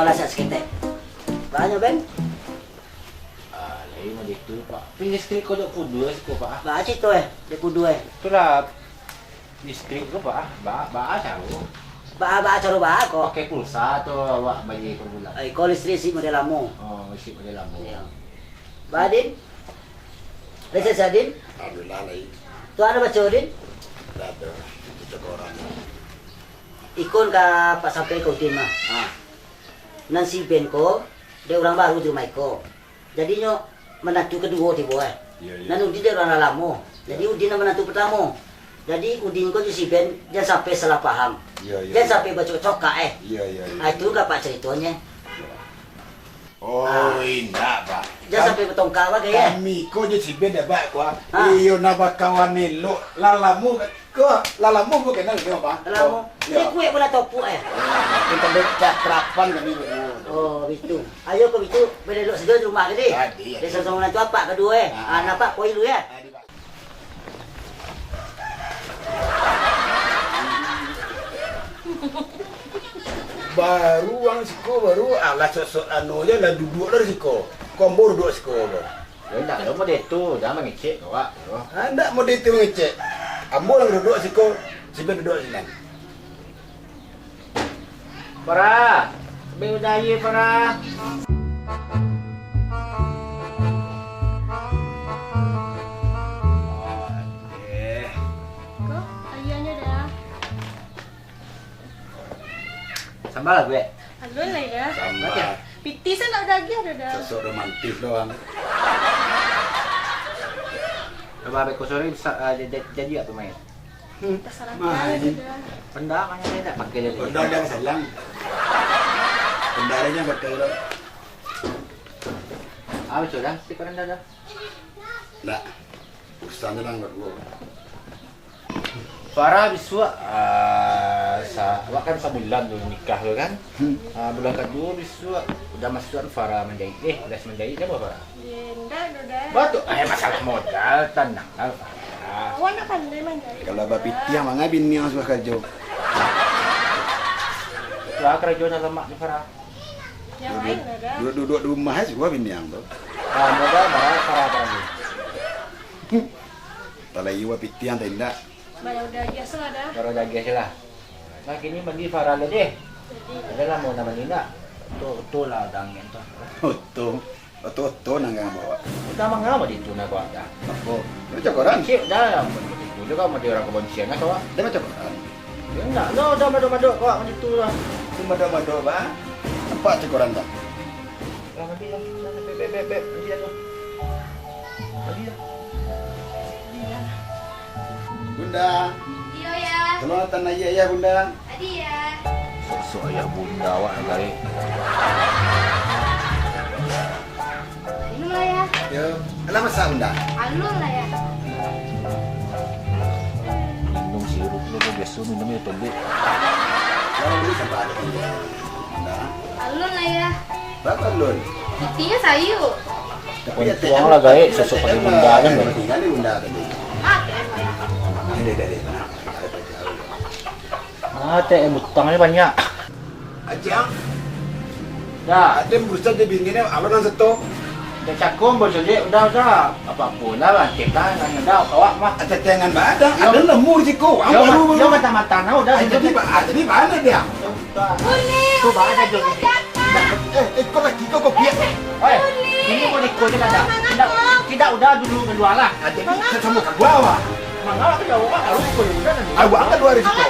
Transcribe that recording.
malas sekitar. Banyak Ben. Lain ada itu pak. Listrik kau dah pudua sih pak. Ba situ dia pudu Itulah listrik kau pak. Ba caro. Ba caro ba ko. Pakai pulsa tu awak bayar per bulan. Ay ko listrik si model amo. Oh, isi pada lama. Ba din. Rasa sadin. Alhamdulillah lain. Tu ada baca din. Ada kita orang. Ikon ka pas sampai kau tin mah. Nan si Ben ko, dia orang baru di rumah ko. Jadi nyo menantu kedua di bawah. Nan udin dia orang lama. Jadi udin menantu pertama. Jadi udin ko si Ben jangan sampai salah paham. Jangan sampai baca coka Iya. Itu apa ceritanya? Oh, indah, Pak. Jangan sampai bertongkar ba kaya. Kami ko je si beda ba ko. Ah. Iyo na ba kawan ni lo lalamu ko kenal ke Pak? Lama. Dia kue pun topu Kita becak terapan kami berdua. Oh, itu. Ayo ke itu, berduduk saja di rumah tadi. Tadi, ya. Dia sama menantu apa kedua nampak koi dulu ya. Baru ang siko baru ala sosok anu aja lah duduk lah siko. Kombor duduk siko. Ya dah, kamu deh tu, dah mengecek kau pak. Anda mau itu ngecek. Ambo lang duduk siko, sibe duduk sini. Para, beudaya para. Kok ayahnya dah. Sambal lah gue. Alun lah ya. Sama Piti saya nak daging ada dah. sosok romantis doang. Coba beko sore bisa jadi apa main? Terserah Main. ada dah. Pendak mana tidak pakai jadi. Udah yang selang. Kendaraannya betul. Ah, sudah, si koran dah. Nah, urusannya lang berdua. Farah biswa awak kan sebulan dulu nikah lo kan. Bulan kedua biswa udah masuk Farah menjahit. Udah menjahit apa Farah? Enggak ada dah. Batu masalah modal tenang lah Farah. Awak nak pandai mandai. Kalau bapak tiang mana bini yang suka kerja. Lah kerjanya lemak nih Farah. Yang lain ada. Duduk di rumah aja gua bini yang tu. Modal Farah tadi. Kalau iwa pitiang tidak. Banyak udah biasa ada. Baru jaga sih lah. Nah kini mandi Farah le deh. Adalah mau nama Nina. Tu lah dangin tu. Oto nang bawa. Udah mengapa di tu nak buat dah. Oh, macam koran. Cik dah. Itu juga mau orang kebun siang atau apa? Dia macam koran. Ya enggak. No, dah madu kau mandi tu lah. Cuma mado ba. Nampak cek koran tak? Lah mandi lah. Beb, mandi dah tu. Mandi dah. Bunda, Iya ya. tolong tanah ya Bunda. Adi ya. Sosok ayah bunda awak kali. Minum lah ya. Ya, alam masak Bunda. Alun lah ya. Minum sirup lu biasa minumnya tembik. Kalau ini sampai ada Bunda. Alun lah ya. Berapa lun? Pitinya sayur. Tuang lah guys, sosok pakai bunda kan. Tinggal di Bunda tadi. Ada ya. Dari. Teh butangnya banyak. Ajang, Dah, ada berusaha dia binginnya apa nang seto? dah cakum bocor je, udah. Apapun lah, bangkit lah, nanya dah, awak mah. Ada jangan badan, ada lemur sih kau. Yo mata-mata nah udah. Jadi mana dia? Tu bah ada jo. Kau lagi kau biar. Oi, ini mau ikut ada. Tidak udah dulu kedua lah. Jadi kita sama ke bawah. Mangga ke jauh kan harus ikut udah nanti. Aku angkat 2 risiko.